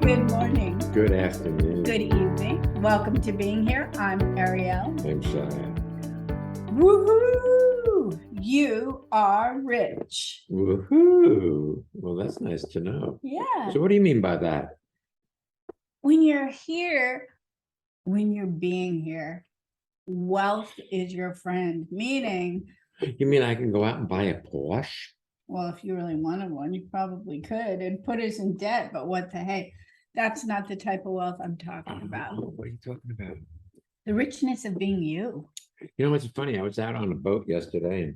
Good morning. Good afternoon. Good evening. Welcome to being here. I'm Ariel. I'm Cheyenne. Woohoo! You are rich. Woohoo! Well, that's nice to know. Yeah. So what do you mean by that? When you're here, when you're being here, wealth is your friend. Meaning, You mean I can go out and buy a Porsche? well, if you really wanted one, you probably could and put us in debt, but what the heck? That's not the type of wealth I'm talking about. Oh, what are you talking about? The richness of being you. You know, it's funny. I was out on a boat yesterday,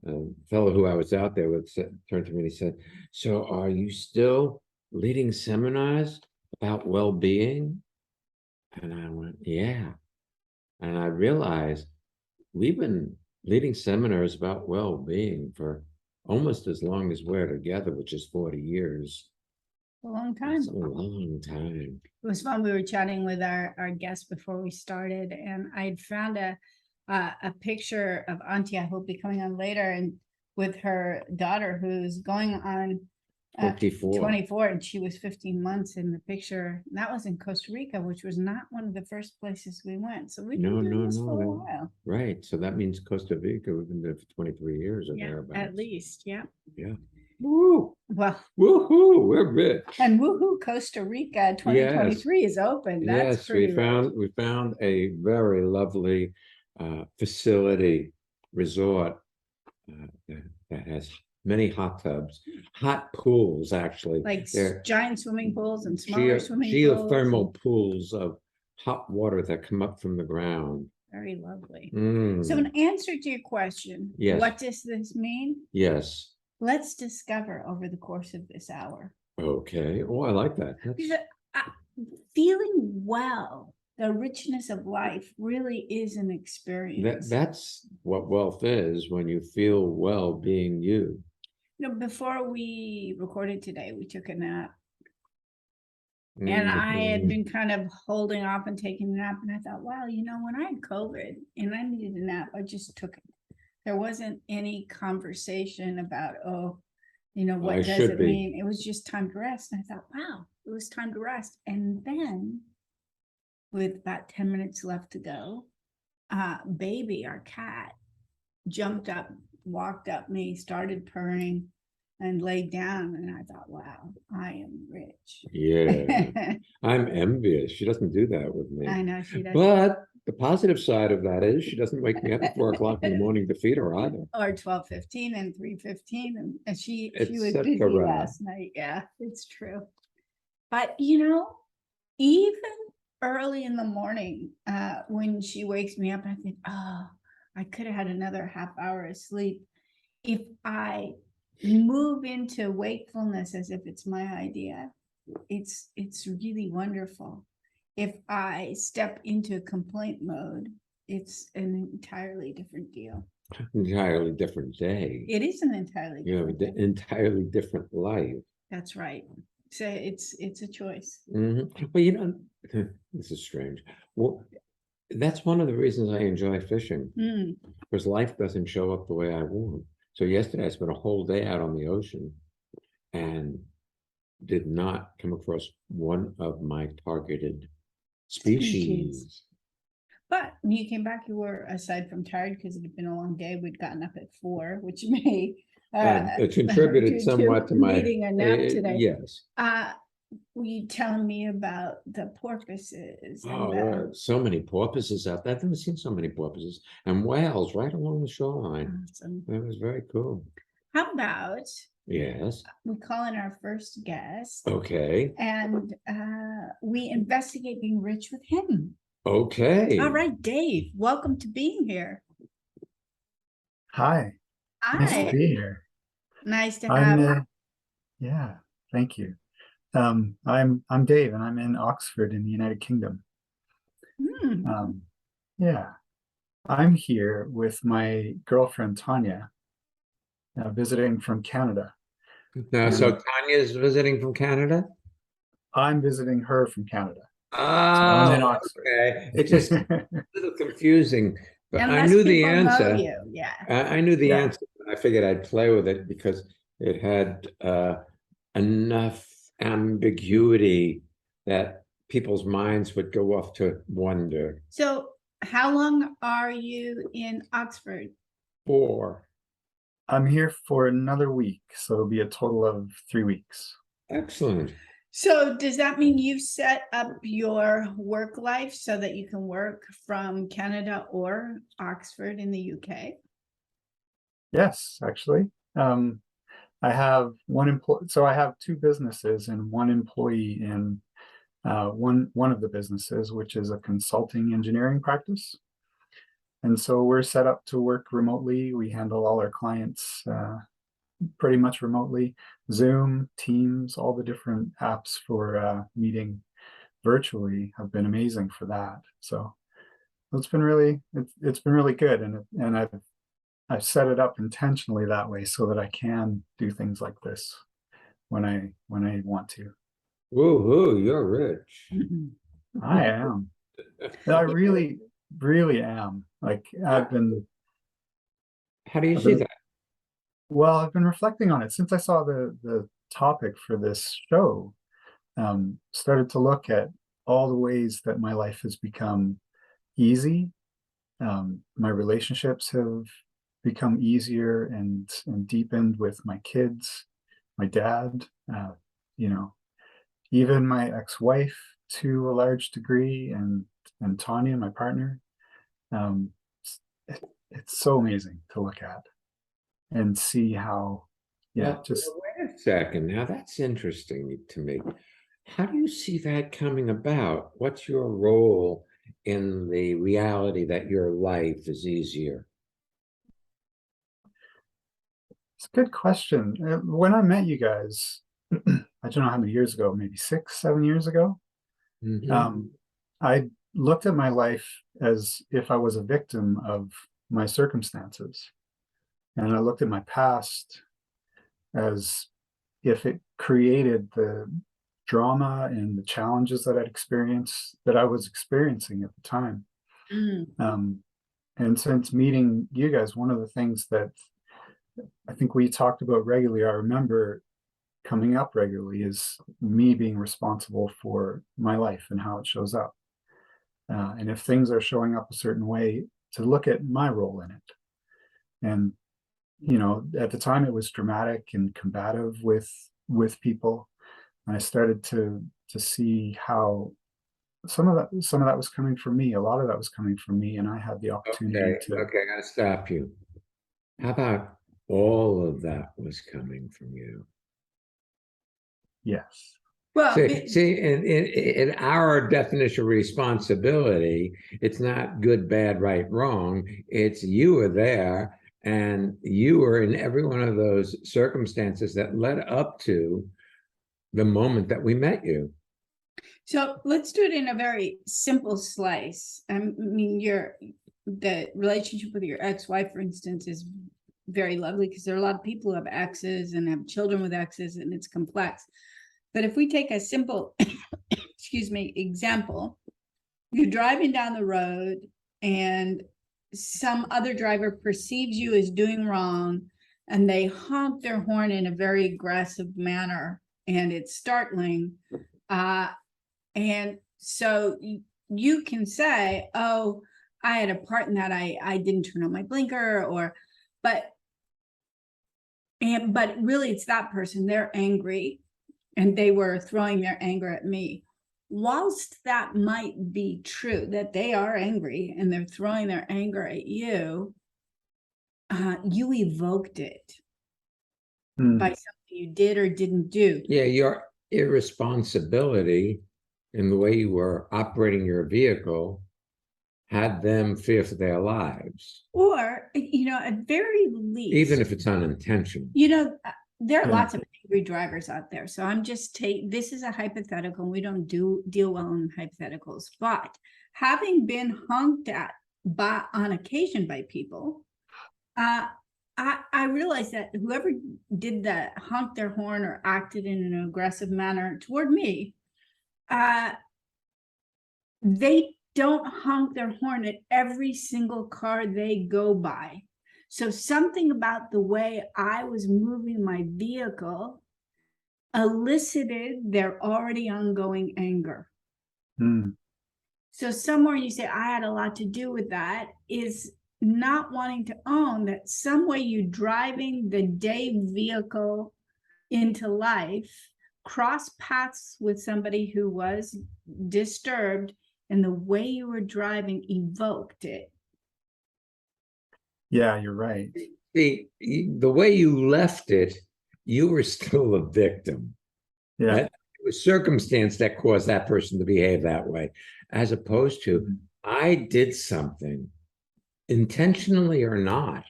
and a fellow who I was out there with turned to me and he said, "So are you still leading seminars about well-being?" And I went, "Yeah." And I realized we've been leading seminars about well-being for almost as long as we're together, which is 40 years. A long time. It's a long time. It was fun. We were chatting with our guest before we started, and I'd found a picture of Antia, who'll be coming on later, and with her daughter who's going on 24, and she was 15 months in the picture. And that was in Costa Rica, which was not one of the first places we went. So we've been doing this for a while. Right. So that means Costa Rica, we've been there for 23 years or thereabouts. At least, yeah. Yeah. Woo! Well, woohoo! We're rich. And woohoo! Costa Rica 2023 is open. That's yes, pretty we found a very lovely facility resort that has many hot tubs, hot pools actually, like giant swimming pools and smaller swimming pools. Geothermal pools of hot water that come up from the ground. Very lovely. Mm. So in answer to your question, yes. What does this mean? Yes. Let's discover over the course of this hour. Okay. Oh, I like that. Feeling well, the richness of life really is an experience. That's what wealth is, when you feel well being you. You know, before we recorded today, we took a nap. And I had been kind of holding off and taking a nap. And I thought, wow, you know, when I had COVID and I needed a nap, I just took it. There wasn't any conversation about, oh, you know, what does it mean? It was just time to rest. And I thought, wow, it was time to rest. And then with about 10 minutes left to go, Baby, our cat, jumped up, walked up me, started purring and laid down. And I thought, wow, I am rich. Yeah, I'm envious. She doesn't do that with me. I know she doesn't. But the positive side of that is she doesn't wake me up at 4 o'clock in the morning to feed her either. Or 12:15 and 3:15, and she was busy last night. Yeah, it's true. But you know, even early in the morning, when she wakes me up, I think, oh, I could have had another half hour of sleep. If I move into wakefulness as if it's my idea, it's really wonderful. If I step into complaint mode, it's an entirely different deal. Entirely different day. It is an entirely different day. Entirely different life. That's right. So it's a choice. Mm-hmm. Well, you know, this is strange. Well, that's one of the reasons I enjoy fishing, because life doesn't show up the way I want. So yesterday I spent a whole day out on the ocean and did not come across one of my targeted species. But when you came back, you were, aside from tired because it had been a long day, we'd gotten up at 4, which may it contributed somewhat to my needing a nap today. Yes. Will you tell me about the porpoises? Oh, so many porpoises out there. I've never seen so many porpoises and whales right along the shoreline. Awesome. That was very cool. How about yes, we call in our first guest? Okay. And we investigate being rich with him. Okay. All right, Dave, welcome to being here. Hi. Nice to be here. Nice to have you. Yeah, thank you. I'm Dave, and I'm in Oxford in the United Kingdom. Yeah, I'm here with my girlfriend Tanya, visiting from Canada. Now, so Tanya is visiting from Canada? I'm visiting her from Canada. Oh, so I'm in Oxford. Okay. It's just a little confusing, but I knew the answer. Yeah, I knew the answer. I figured I'd play with it because it had enough ambiguity that people's minds would go off to wonder. So how long are you in Oxford? For I'm here for another week, so it'll be a total of 3 weeks. excellent. So does that mean you've set up your work life so that you can work from Canada or Oxford in the UK? Yes, actually. I have one employee, so I have 2 businesses and one employee in one of the businesses, which is a consulting engineering practice. And so we're set up to work remotely. We handle all our clients pretty much remotely. Zoom, Teams, all the different apps for meeting virtually have been amazing for that. So it's been really good, and I've set it up intentionally that way so that I can do things like this when I want to. Woo-hoo, you're rich. I am. I really, really am. Like How do you see that? well, I've been reflecting on it since I saw the topic for this show. Started to look at all the ways that my life has become easy. My relationships have become easier and deepened with my kids, my dad, you know, even my ex-wife to a large degree, and Tanya, my partner. Um, it's so amazing to look at and see how, yeah, Well, just wait a second. Now that's interesting to me. How do you see that coming about? What's your role in the reality that your life is easier? it's a good question. When I met you guys, I don't know how many years ago, maybe 6, 7 years ago, Mhm. I looked at my life as if I was a victim of my circumstances. And I looked at my past as if it created the drama and the challenges that I was experiencing at the time. Mm. And since meeting you guys, one of the things that I think we talked about regularly, I remember coming up regularly, is me being responsible for my life and how it shows up. And if things are showing up a certain way, to look at my role in it. And at the time it was dramatic and combative with people. And I started to see how some of that was coming from me. A lot of that was coming from me, and I had the opportunity Okay, to. okay, I gotta stop you. How about all of that was coming from you? Yes. Well, See, in our definition of responsibility, it's not good, bad, right, wrong. It's you were there and you were in every one of those circumstances that led up to the moment that we met you. so let's do it in a very simple slice. I mean, the relationship with your ex-wife, for instance, is very lovely because there are a lot of people who have exes and have children with exes, and it's complex. But if we take a simple, excuse me, example, you're driving down the road and some other driver perceives you as doing wrong, and they honk their horn in a very aggressive manner, and it's startling. And so you can say, oh, I had a part in that. I didn't turn on my blinker, but really it's that person. They're angry and they were throwing their anger at me. Whilst that might be true, that they are angry and they're throwing their anger at you, you evoked it by something you did or didn't do. Yeah, your irresponsibility in the way you were operating your vehicle had them fear for their lives. Or, at very least, Even if it's unintentional. There are Yeah. lots of angry drivers out there. So I'm just this is a hypothetical. And we don't deal well in hypotheticals, but having been honked at on occasion by people, I realized that whoever did that, honked their horn or acted in an aggressive manner toward me, they don't honk their horn at every single car they go by. So something about the way I was moving my vehicle elicited their already ongoing anger. Mm. So somewhere you say, I had a lot to do with that, is not wanting to own that some way you driving the day vehicle into life, cross paths with somebody who was disturbed, and the way you were driving evoked it. Yeah, you're right. The way you left it, you were still a victim. Yeah. It was circumstance that caused that person to behave that way, as opposed to Mhm. I did something, intentionally or not,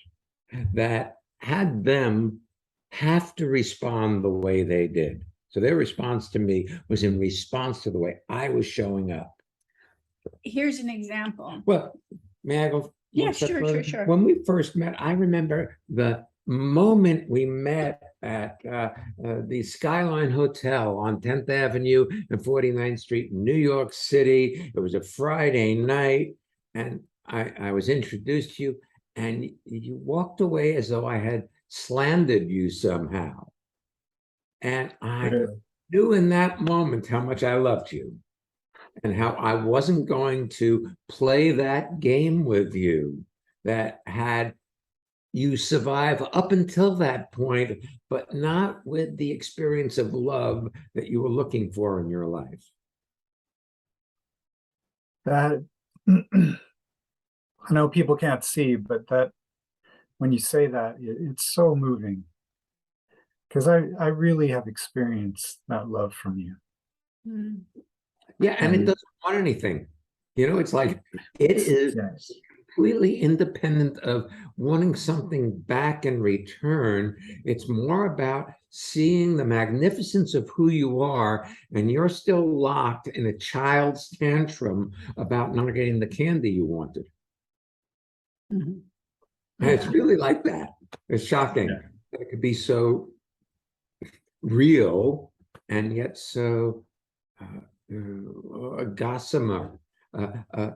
that had them have to respond the way they did. So their response to me was in response to the way I was showing up. Here's an example. Well, may I go? Yeah, one step sure, further? sure, sure. When we first met, I remember the moment we met at the Skyline Hotel on 10th Avenue and 49th Street in New York City. It was a Friday night, and I was introduced to you, and you walked away as though I had slandered you somehow. And I Really. knew in that moment how much I loved you and how I wasn't going to play that game with you that had you survive up until that point, but not with the experience of love that you were looking for in your life. That I know people can't see, but that when you say that, it's so moving because I really have experienced that love from you. Mm. Yeah, and it And doesn't want anything. You know, it's like it is yes, completely independent of wanting something back in return. It's more about seeing the magnificence of who you are, and you're still locked in a child's tantrum about not getting the candy you wanted. Mhm. And it's Yeah. really like that. It's shocking Yeah. that it could be so real and yet so gossamer, a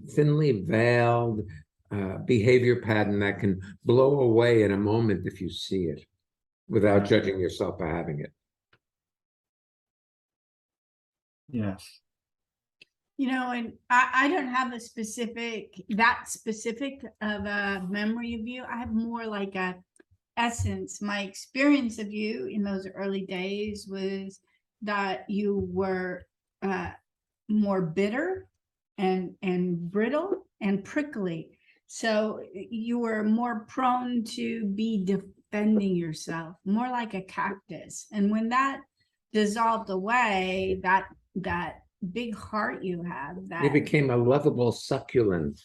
thinly veiled behavior pattern that can blow away in a moment if you see it without Yeah. judging yourself for having it. Yes. You know, and I don't have that specific of a memory of you. I have more like a essence. My experience of you in those early days was that you were more bitter and brittle and prickly. So you were more prone to be defending yourself, more like a cactus. And when that dissolved away, that big heart you have, You that became a lovable succulent,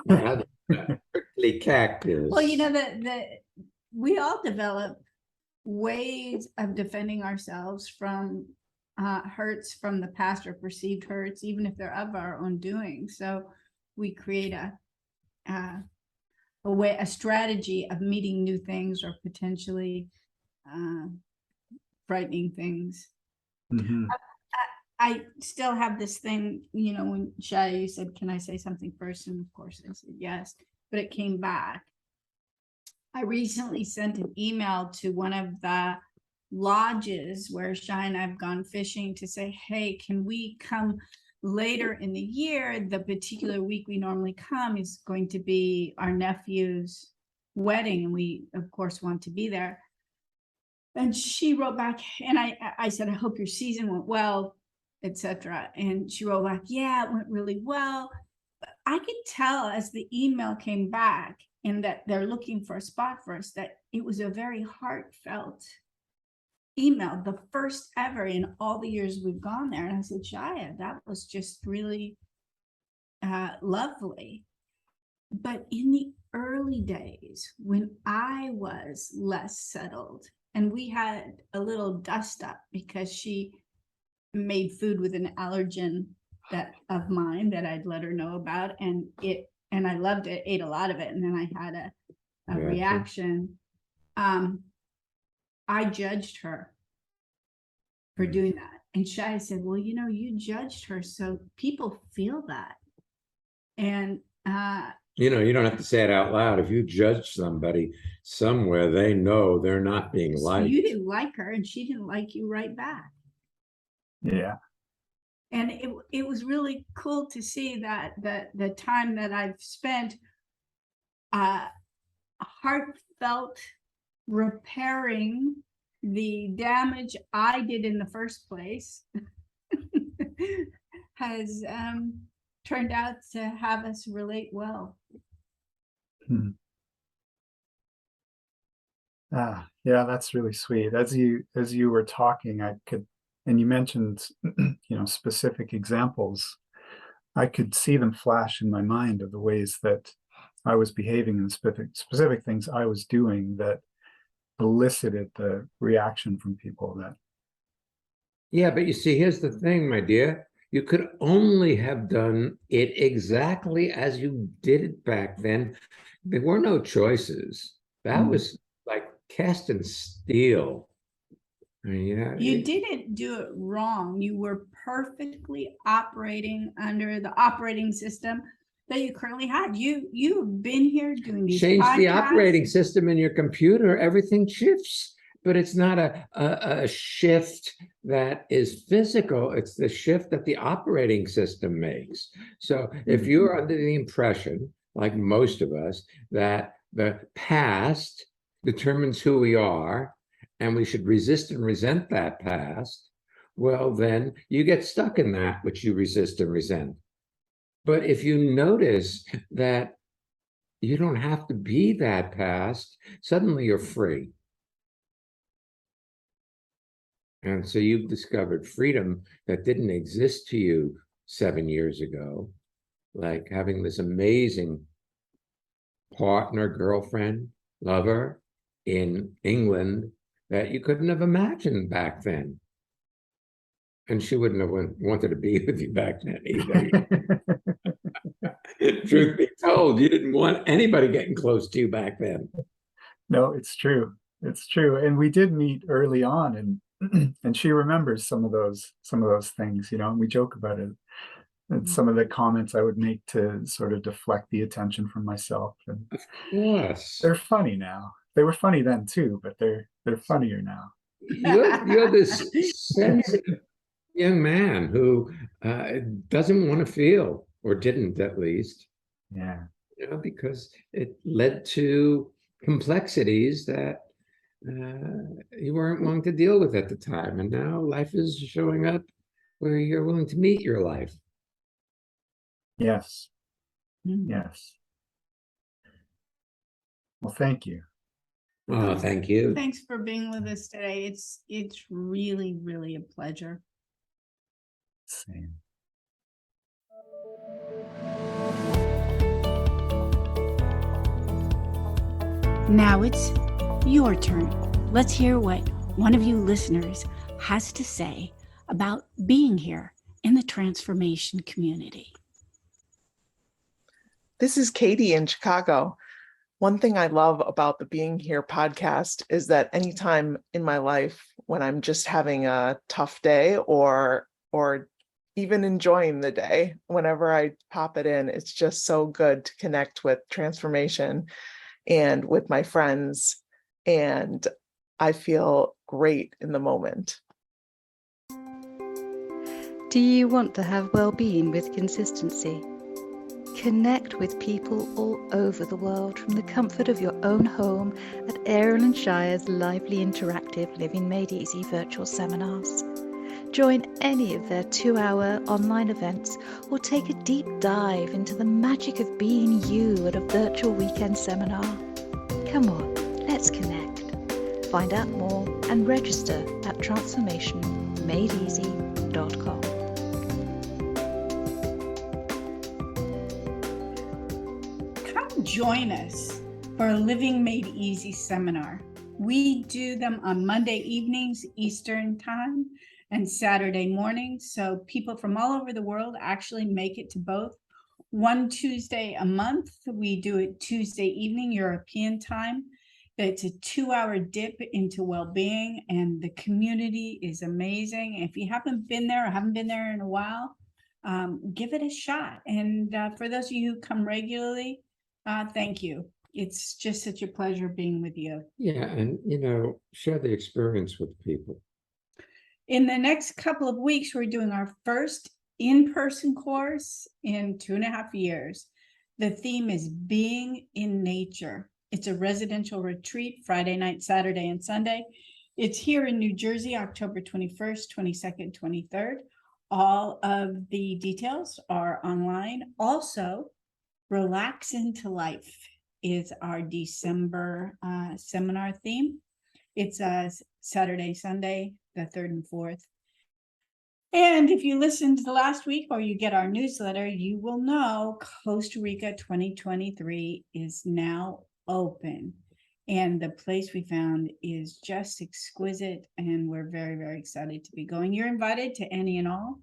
rather than a prickly cactus. well, you know, the we all develop ways of defending ourselves from hurts from the past or perceived hurts, even if they're of our own doing. So we create a strategy of meeting new things or potentially frightening things. Mhm. I still have this thing, you know, when Shai, you said, can I say something first? And of course I said yes, but it came back. I recently sent an email to one of the lodges where Shai and I've gone fishing to say, hey, can we come later in the year? The particular week we normally come is going to be our nephew's wedding, and we of course want to be there. And she wrote back, and I said, I hope your season went well, etc. And she wrote back, yeah, it went really well. But I could tell as the email came back and that they're looking for a spot for us, that it was a very heartfelt email, the first ever in all the years we've gone there. And I said, Shia, that was just really lovely. But in the early days, when I was less settled, and we had a little dust up because she made food with an allergen that of mine that I'd let her know about, and I loved it, ate a lot of it, and then I had a reaction. I judged her for doing that. And Shai said, well, you know, you judged her, so people feel that. And You don't have to say it out loud. If you judge somebody somewhere, they know they're not being So liked. you didn't like her and she didn't like you right back. Yeah. And it was really cool to see that the time that I've spent heartfelt repairing the damage I did in the first place has turned out to have us relate well. Hmm. Yeah, that's really sweet. As you were talking, I could, and you mentioned, specific examples. I could see them flash in my mind of the ways that I was behaving and specific things I was doing that elicited the reaction from people that. Yeah, but you see, here's the thing, my dear. You could only have done it exactly as you did it back then. There were no choices. That was like cast in steel. I mean, yeah, You didn't do it wrong. You were perfectly operating under the operating system that you currently had. You've been here doing these change the podcasts. operating system in your computer, everything shifts. But it's not a shift that is physical. It's the shift that the operating system makes. So if you're under the impression, like most of us, that the past determines who we are, and we should resist and resent that past, well, then you get stuck in that which you resist and resent. But if you notice that you don't have to be that past, suddenly you're free. And so you've discovered freedom that didn't exist to you 7 years ago, like having this amazing partner, girlfriend, lover in England that you couldn't have imagined back then. And she wouldn't have wanted to be with you back then either. Truth be told, you didn't want anybody getting close to you back then. No, it's true. It's true. And we did meet early on, and and she remembers some of those things, and we joke about it. And some of the comments I would make to sort of deflect the attention from myself. And Yes. they're funny now. They were funny then too, but they're funnier now. You're this sensitive young man who doesn't want to feel, or didn't at least, Yeah. because it led to complexities that you weren't willing to deal with at the time. And now life is showing up where you're willing to meet your life. Yes. Yes. Well, thank you. Oh, thank you. Thanks for being with us today. It's really, really a pleasure. Same. Now it's your turn. Let's hear what one of you listeners has to say about being here in the transformation community. This is Katie in Chicago. One thing I love about the Being Here podcast is that anytime in my life when I'm just having a tough day or even enjoying the day, whenever I pop it in, it's just so good to connect with transformation and with my friends. And I feel great in the moment. Do you want to have well-being with consistency? Connect with people all over the world from the comfort of your own home at Aaron & Shire's lively interactive Living Made Easy virtual seminars. Join any of their 2-hour online events or take a deep dive into the magic of being you at a virtual weekend seminar. Come on, let's connect. Find out more and register at transformationmadeeasy.com. Join us for a Living Made Easy seminar. We do them on Monday evenings Eastern time and Saturday mornings, so people from all over the world actually make it to both. One Tuesday a month, we do it Tuesday evening European time. It's a 2-hour dip into well-being, and the community is amazing. If you haven't been there or haven't been there in a while, give it a shot. And for those of you who come regularly, Thank you. It's just such a pleasure being with you. Yeah, and share the experience with people. In the next couple of weeks, we're doing our first in-person course in 2.5 years. The theme is being in nature. It's a residential retreat, Friday night, Saturday, and Sunday. It's here in New Jersey, October 21st, 22nd, 23rd. All of the details are online. Also, Relax into Life is our December seminar theme. It's Saturday, Sunday, the 3rd and 4th. And if you listened to the last week or you get our newsletter, you will know Costa Rica 2023 is now open. And the place we found is just exquisite, and we're very, very excited to be going. You're invited to any and all.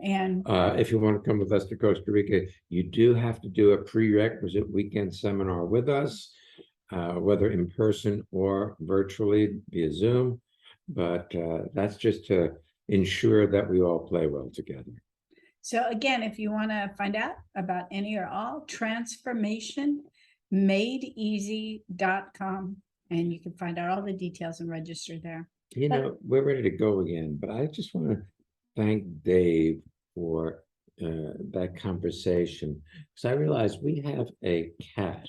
And if you want to come with us to Costa Rica, you do have to do a prerequisite weekend seminar with us, whether in person or virtually via Zoom. But that's just to ensure that we all play well together. So again, if you want to find out about any or all, transformationmadeeasy.com, and you can find out all the details and register there. We're ready to go again, but I just want to thank Dave for that conversation, because I realized we have a cat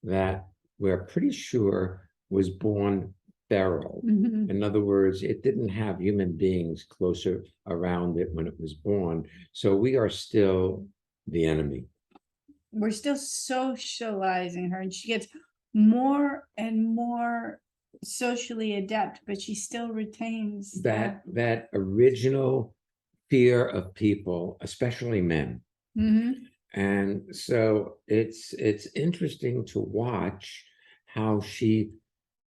that we're pretty sure was born feral. In other words, it didn't have human beings closer around it when it was born. So we are still the enemy. We're still socializing her, and she gets more and more socially adept, but she still retains that original fear of people, especially men. And so it's interesting to watch how she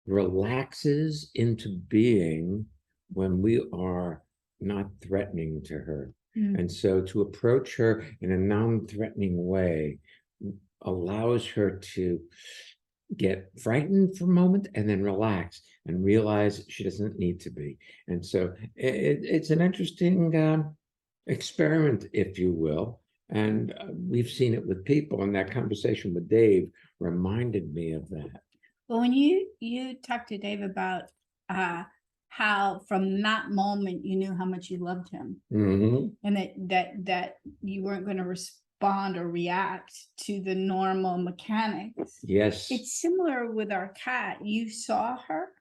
relaxes into being when we are not threatening to her. And so to approach her in a non-threatening way allows her to get frightened for a moment and then relax and realize she doesn't need to be. And so it's an interesting experiment, if you will. And we've seen it with people, and that conversation with Dave reminded me of that. Well, when you talked to Dave about how from that moment you knew how much you loved him, and that you weren't going to respond or react to the normal mechanics. Yes, it's similar with our cat. You saw her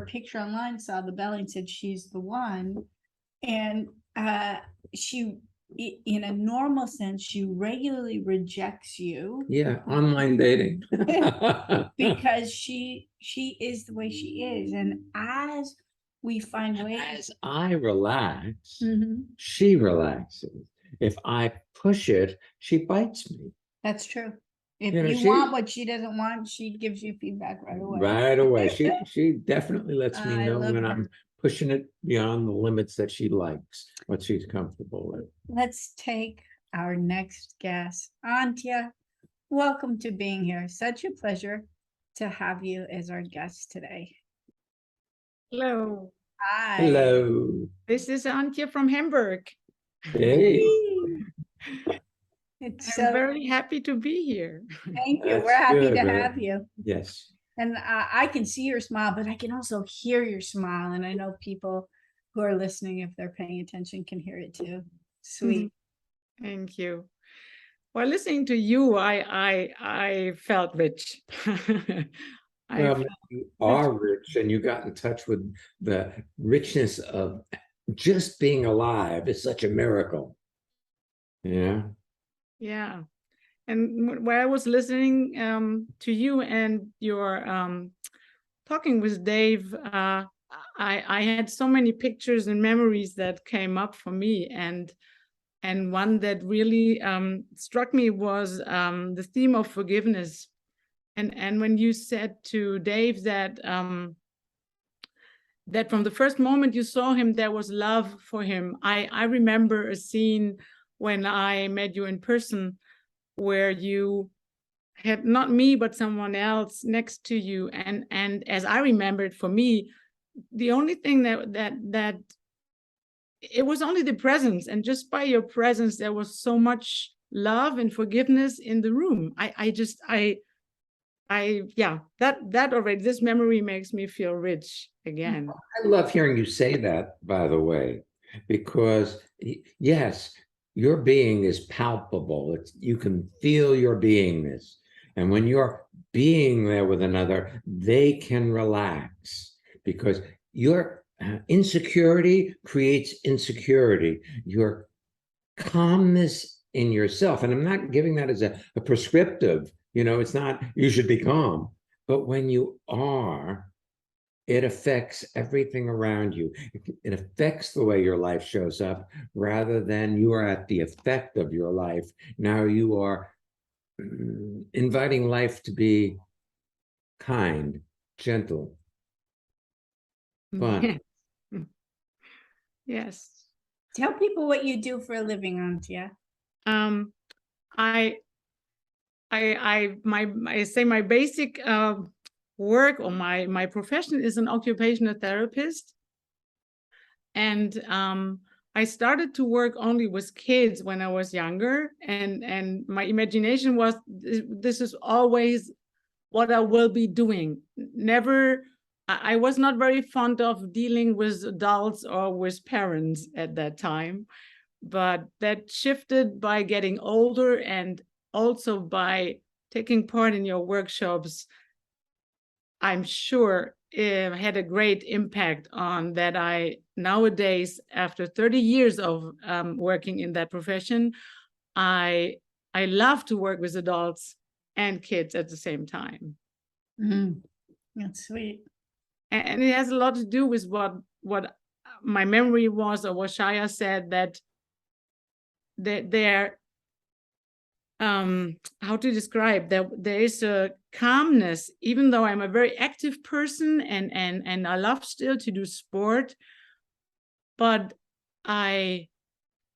picture online, saw the belly, and said she's the one, and she, in a normal sense, she regularly rejects you. Yeah, online dating. Because she is the way she is. And as we find ways, as I relax, she relaxes. If I push it, she bites me. That's true. If you want what she doesn't want, she gives you feedback right away. Right away. She definitely lets me know when I'm pushing it beyond the limits that she likes, what she's comfortable with. Let's take our next guest. Antje, welcome to being here. Such a pleasure to have you as our guest today. Hello. Hi. Hello. This is Antje from Hamburg. Hey. I'm very happy to be here. Thank you. That's We're happy good, to right? have you. Yes. And I can see your smile, but I can also hear your smile. And I know people who are listening, if they're paying attention, can hear it too. Sweet. Thank you. Well, listening to you, I felt rich. Well, you are rich, and you got in touch with the richness of just being alive is such a miracle. Yeah. Yeah. And while I was listening to you and your talking with Dave, I had so many pictures and memories that came up for me, and one that really struck me was the theme of forgiveness. And when you said to Dave that that from the first moment you saw him, there was love for him. I remember a scene when I met you in person, where you had not me, but someone else next to you. And as I remembered, for me, the only thing that it was only the presence. And just by your presence, there was so much love and forgiveness in the room. Yeah, that already, this memory makes me feel rich again. I love hearing you say that, by the way, because yes, your being is palpable. You can feel your beingness. And when you're being there with another, they can relax because your insecurity creates insecurity. Your calmness in yourself, and I'm not giving that as a prescriptive, it's not you should be calm, but when you are, it affects everything around you. It affects the way your life shows up rather than you are at the effect of your life. Now you are inviting life to be kind, gentle, fun. Yes. Tell people what you do for a living, Antia. I say my basic work or my profession is an occupational therapist. And I started to work only with kids when I was younger. And my imagination was, this is always what I will be doing. I was not very fond of dealing with adults or with parents at that time. But that shifted by getting older and also by taking part in your workshops. I'm sure it had a great impact on that. I nowadays, after 30 years of working in that profession, I love to work with adults and kids at the same time. That's sweet. And it has a lot to do with what my memory was, or what Shaya said, that there how to describe that there is a calmness, even though I'm a very active person and I love still to do sport, but I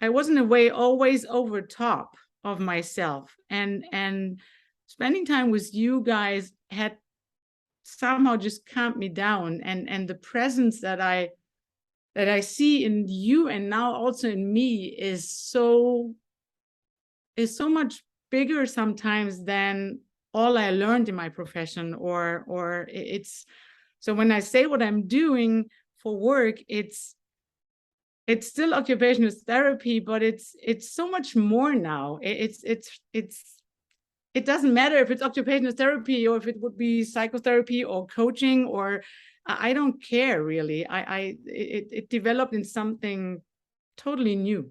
was in a way always over top of myself, and spending time with you guys had somehow just calmed me down, and the presence that I see in you and now also in me is so much bigger sometimes than all I learned in my profession, or it's, so when I say what I'm doing for work, it's still occupational therapy, but it's so much more now. It doesn't matter if it's occupational therapy or if it would be psychotherapy or coaching, or I don't care really. It developed in something totally new.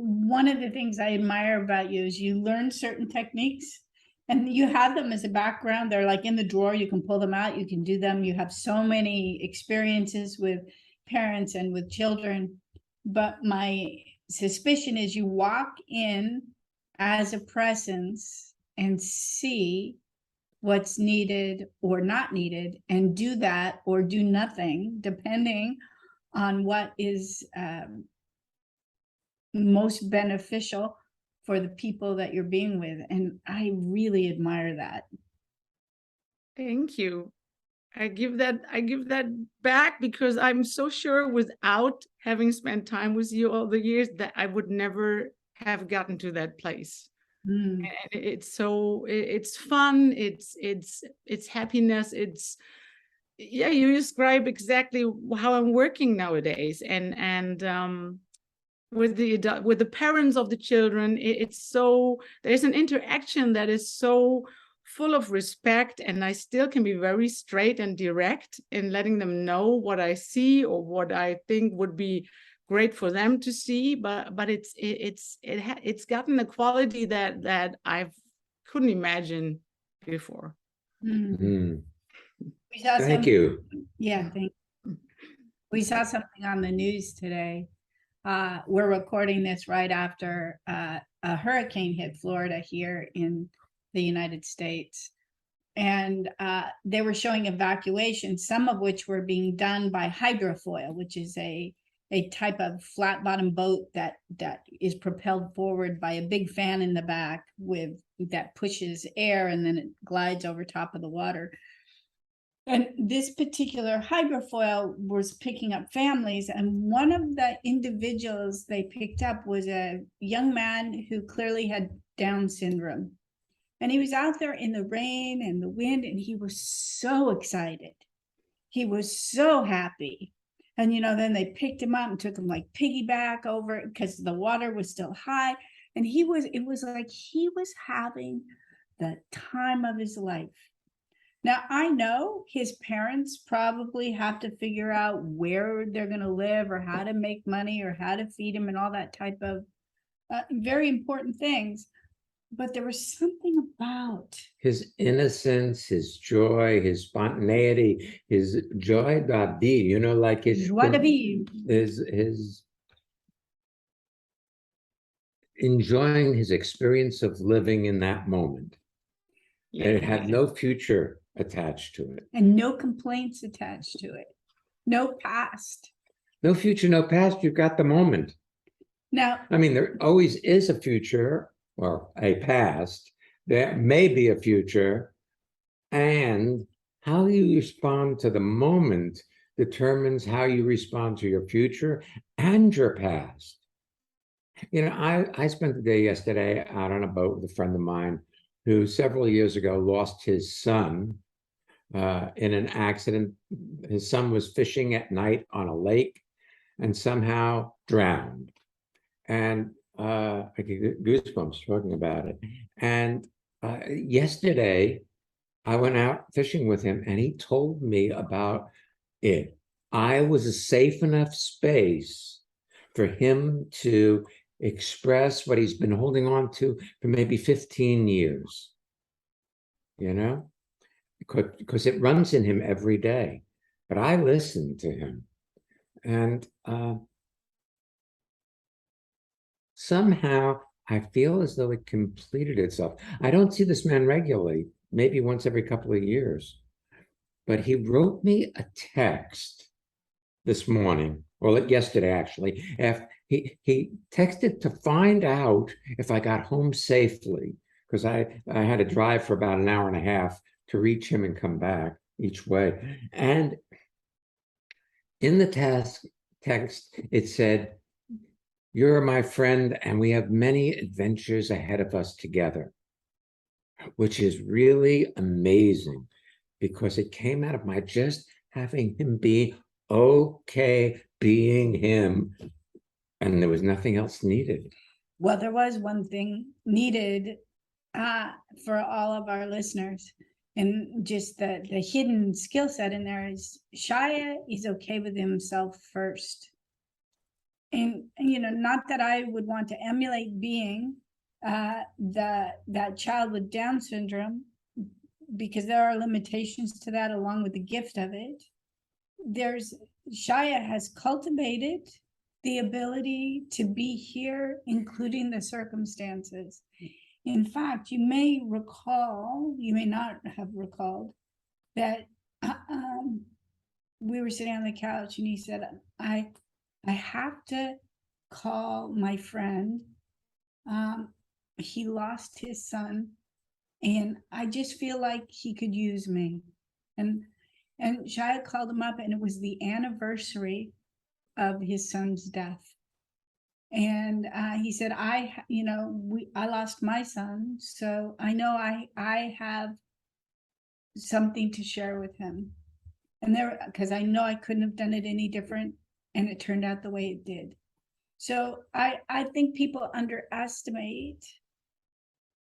One of the things I admire about you is you learn certain techniques and you have them as a background. They're like in the drawer, you can pull them out, you can do them. You have so many experiences with parents and with children. But my suspicion is you walk in as a presence and see what's needed or not needed and do that or do nothing, depending on what is most beneficial for the people that you're being with. And I really admire that. Thank you. I give that back, because I'm so sure without having spent time with you all the years that I would never have gotten to that place. And it's fun, it's happiness, yeah, you describe exactly how I'm working nowadays, and with the parents of the children, there's an interaction that is so full of respect, and I still can be very straight and direct in letting them know what I see or what I think would be great for them to see, but it's gotten a quality that I couldn't imagine before. Thank you. Yeah, thank you. We saw something on the news today. We're recording this right after a hurricane hit Florida here in the United States. And they were showing evacuations, some of which were being done by hydrofoil, which is a type of flat bottom boat that is propelled forward by a big fan in the back that pushes air and then it glides over top of the water. And this particular hydrofoil was picking up families, and one of the individuals they picked up was a young man who clearly had Down syndrome. And he was out there in the rain and the wind, and he was so excited. He was so happy. And, then they picked him up and took him like piggyback over because the water was still high. And it was like he was having the time of his life. Now, I know his parents probably have to figure out where they're going to live or how to make money or how to feed him and all that type of very important things. But there was something about his innocence, his joy, his spontaneity, his joie de vivre, like his joie de vivre. His enjoying his experience of living in that moment. Yeah. And it had no future attached to it. And no complaints attached to it. No past. No future, no past. You've got the moment. Now, I mean, there always is a future or a past. There may be a future. And how you respond to the moment determines how you respond to your future and your past. I spent the day yesterday out on a boat with a friend of mine who several years ago lost his son in an accident. His son was fishing at night on a lake and somehow drowned. And I get goosebumps talking about it. And yesterday, I went out fishing with him and he told me about it. I was a safe enough space for him to express what he's been holding on to for maybe 15 years, because it runs in him every day. But I listened to him, and somehow I feel as though it completed itself. I don't see this man regularly, maybe once every couple of years, but he wrote me a text this morning, or yesterday actually, after he texted to find out if I got home safely, because I had to drive for about an hour and a half to reach him and come back each way. And in the text, it said, "You're my friend, and we have many adventures ahead of us together," which is really amazing because it came out of my just having him be okay being him, and there was nothing else needed. Well, there was one thing needed for all of our listeners, and just the hidden skill set in there is Shia is okay with himself first. And not that I would want to emulate being that child with Down syndrome, because there are limitations to that along with the gift of it. Shia has cultivated the ability to be here, including the circumstances. In fact, you may recall, you may not have recalled, that we were sitting on the couch and he said, I have to call my friend. He lost his son and I just feel like he could use me. And Shia called him up, and it was the anniversary of his son's death. And he said, I lost my son, so I know I have something to share with him. And because I know I couldn't have done it any different, and it turned out the way it did. So I think people underestimate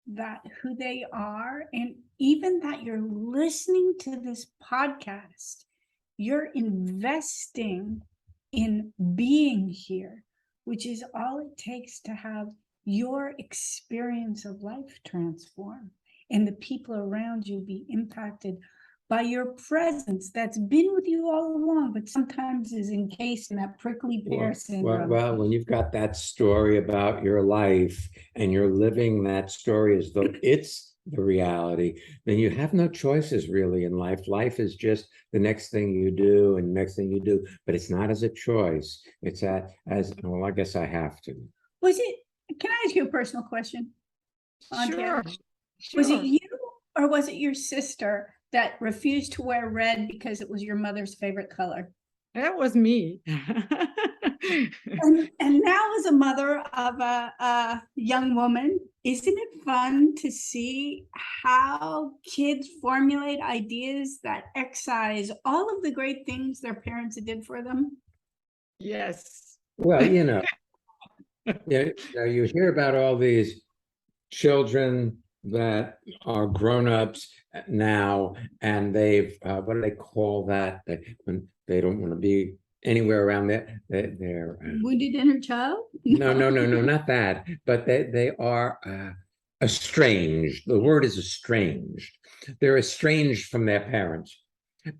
that who they are, and even that you're listening to this podcast, you're investing in being here, which is all it takes to have your experience of life transform and the people around you be impacted by your presence that's been with you all along, but sometimes is encased in that prickly pear syndrome. Well, when you've got that story about your life and you're living that story as though it's the reality, then you have no choices really in life. Life is just the next thing you do and next thing you do, but it's not as a choice. It's as, well, I guess I have to. Can I ask you a personal question? Sure. Was it you or was it your sister that refused to wear red because it was your mother's favorite color. That was me. And now as a mother of a young woman, isn't it fun to see how kids formulate ideas that excise all of the great things their parents did for them? Yes. Well, you hear about all these children that are grown-ups now, and they've what do they call that? When they don't want to be anywhere around they're Wounded inner child? no, not that, but they are estranged. The word is estranged. They're estranged from their parents,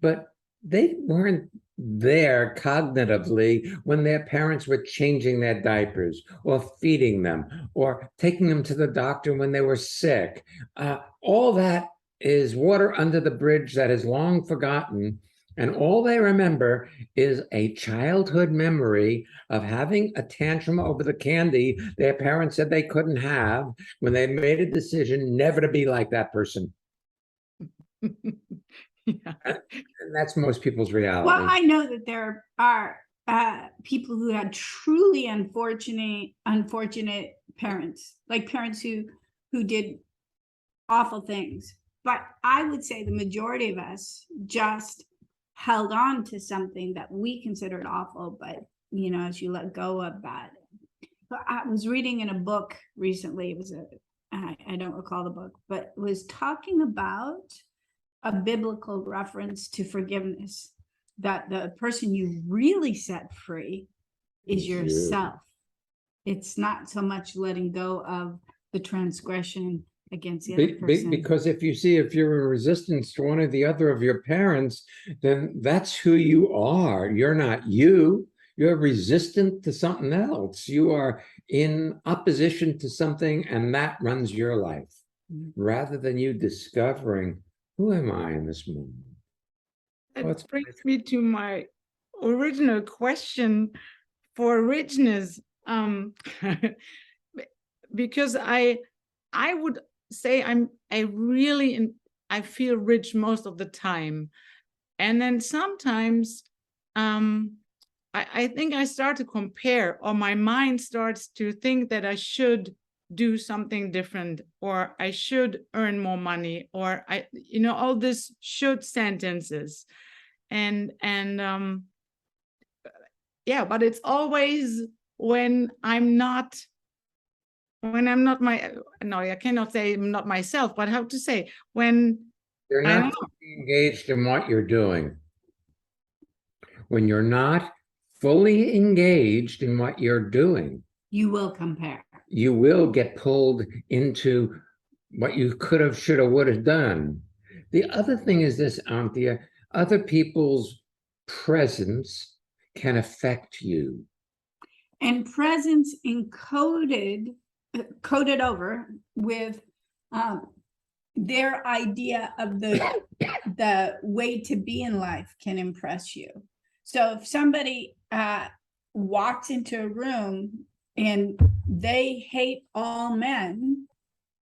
but they weren't there cognitively when their parents were changing their diapers or feeding them or taking them to the doctor when they were sick. All that is water under the bridge that is long forgotten. And all they remember is a childhood memory of having a tantrum over the candy their parents said they couldn't have when they made a decision never to be like that person. Yeah. And that's most people's reality. Well, I know that there are people who had truly unfortunate parents, like parents who did awful things. But I would say the majority of us just held on to something that we considered awful, but as you let go of that. But I was reading in a book recently, it was I don't recall the book, but it was talking about a biblical reference to forgiveness, that the person you really set free is yourself. It's not so much letting go of the transgression against the other person. Because if you're in resistance to one or the other of your parents, then that's who you are. You're not you. You're resistant to something else. You are in opposition to something, and that runs your life, rather than you discovering, who am I in this moment? That brings me to my original question for richness, because I would say I feel rich most of the time, and then sometimes I think I start to compare, or my mind starts to think that I should do something different, or I should earn more money, or all this should sentences, and yeah, but it's always when I'm not I cannot say I'm not myself, but how to say, when you're not fully engaged in what you're doing. When you're not fully engaged in what you're doing, you will compare. You will get pulled into what you could have, should have, would have done. The other thing is this, Anthea, other people's presence can affect you. And presence coded over with their idea of the way to be in life can impress you. So if somebody walks into a room and they hate all men,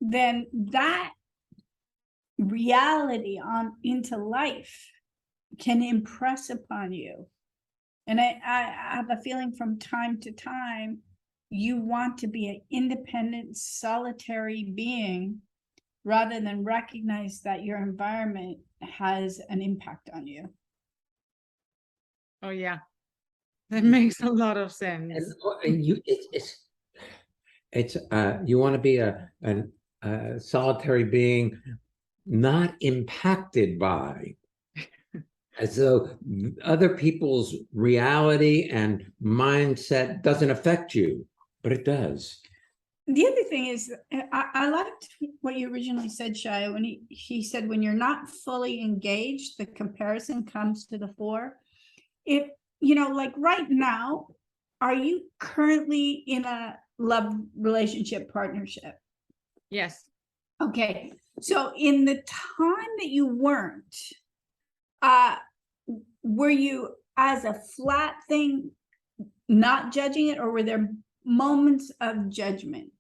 then that reality into life can impress upon you. And I have a feeling from time to time, you want to be an independent, solitary being rather than recognize that your environment has an impact on you. Oh yeah, that makes a lot of sense. And you want to be a solitary being, not impacted by, as though other people's reality and mindset doesn't affect you, but it does. The other thing is, I liked what you originally said, Shia, when he said, when you're not fully engaged, the comparison comes to the fore. If, like right now, are you currently in a love relationship partnership? Yes. Okay. So in the time that you weren't, were you as a flat thing, not judging it, or were there moments of judgment?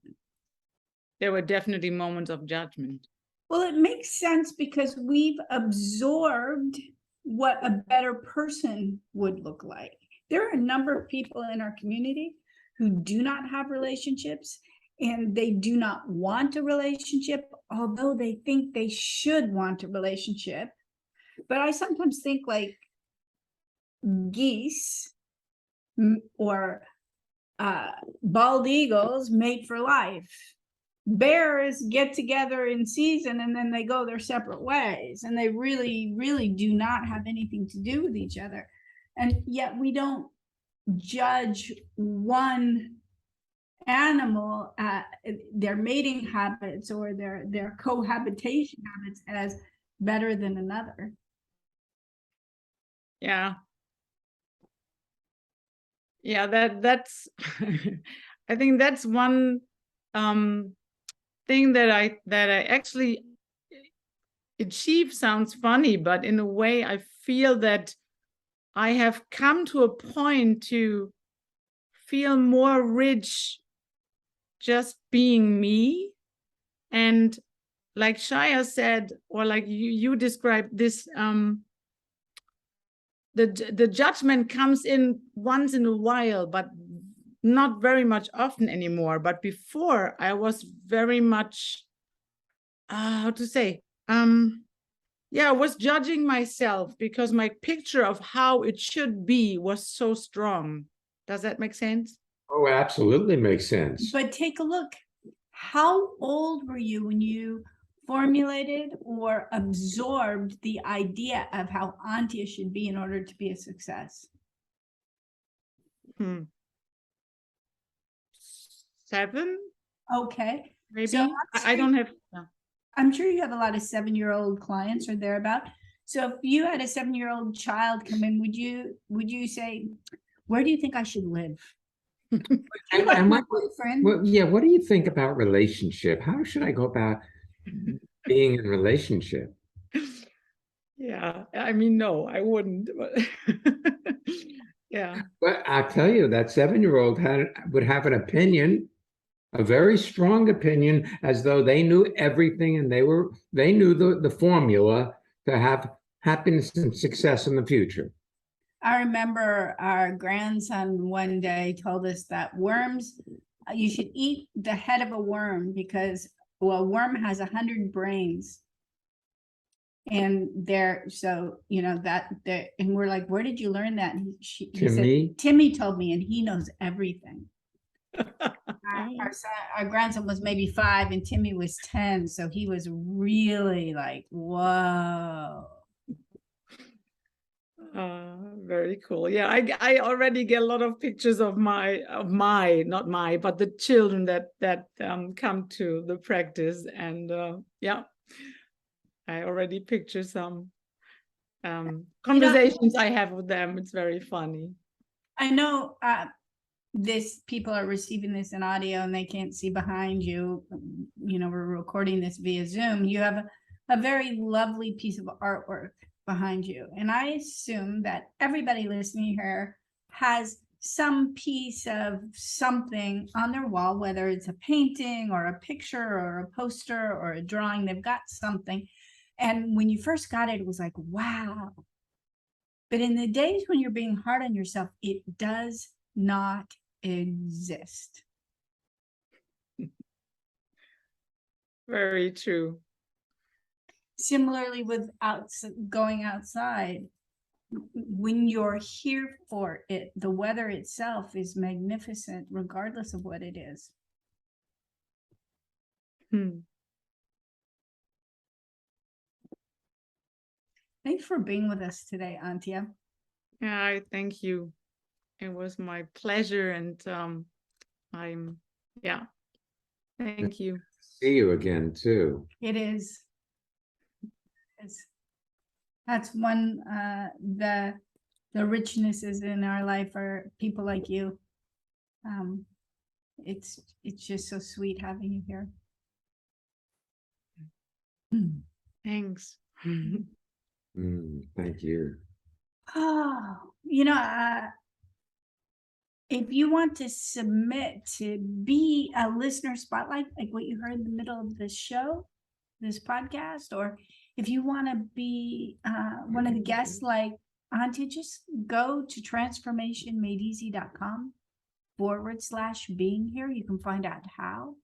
There were definitely moments of judgment. Well, it makes sense because we've absorbed what a better person would look like. There are a number of people in our community who do not have relationships, and they do not want a relationship, although they think they should want a relationship. But I sometimes think like geese or bald eagles mate for life. Bears get together in season and then they go their separate ways, and they really, really do not have anything to do with each other. And yet we don't judge one animal at their mating habits or their cohabitation habits as better than another. Yeah. Yeah, that's I think that's one thing that I actually achieve. Sounds funny, but in a way I feel that I have come to a point to feel more rich just being me. And like Shaya said, or like you described this, the judgment comes in once in a while, but not very much often anymore. But before, I was very much, how to say, yeah, I was judging myself because my picture of how it should be was so strong. Does that make sense? Oh, absolutely makes sense. But take a look. How old were you when you formulated or absorbed the idea of how Antia should be in order to be a success? 7, Okay. maybe. So I don't have. I'm sure you have a lot of 7-year-old clients or thereabout. So if you had a 7-year-old child come in, would you say, where do you think I should live? And My boyfriend. well, yeah, what do you think about relationship? How should I go about being in relationship? Yeah, I mean, no, I wouldn't. But yeah. But I tell you, that 7-year-old would have an opinion, a very strong opinion, as though they knew everything and they knew the formula to have happiness and success in the future. I remember our grandson one day told us that worms, you should eat the head of a worm because, well, a worm has 100 brains. And so, and we're like, where did you learn that? And he said, Timmy told me, and he knows everything. Our grandson was maybe 5 and Timmy was 10. So he was really like, whoa. Very cool. Yeah, I already get a lot of pictures of the children that come to the practice, and yeah, I already picture some conversations I have with them. It's very funny. I know people are receiving this in audio and they can't see behind you. We're recording this via Zoom. You have a very lovely piece of artwork behind you. And I assume that everybody listening here has some piece of something on their wall, whether it's a painting or a picture or a poster or a drawing. They've got something. And when you first got it, it was like, wow. But in the days when you're being hard on yourself, it does not exist. Very true. Similarly with going outside, when you're here for it, the weather itself is magnificent, regardless of what it is. Thanks for being with us today, Antia. Yeah, I thank you. It was my pleasure, and thank you. See you again too. It is. That's one the richnesses in our life are people like you. It's just so sweet having you here. Thanks. Thank you. Oh, if you want to submit to be a listener spotlight, like what you heard in the middle of the show, this podcast, or if you want to be one of the guests like Auntie, just go to transformationmadeeasy.com/being here. You can find out how.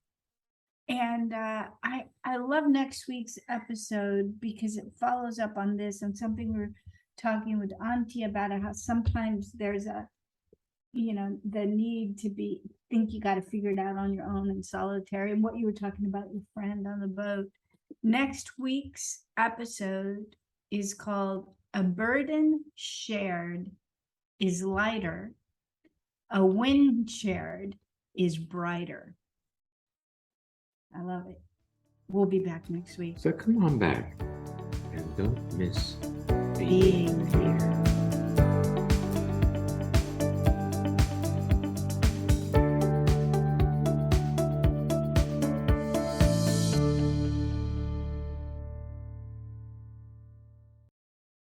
And I love next week's episode because it follows up on this and something we're talking with Auntie about, how sometimes there's the need to think you got to figure it out on your own and solitary, and what you were talking about your friend on the boat. Next week's episode is called "A Burden Shared is Lighter, a Wind Shared is Brighter." I love it. We'll be back next week. So come on back and don't miss Being here.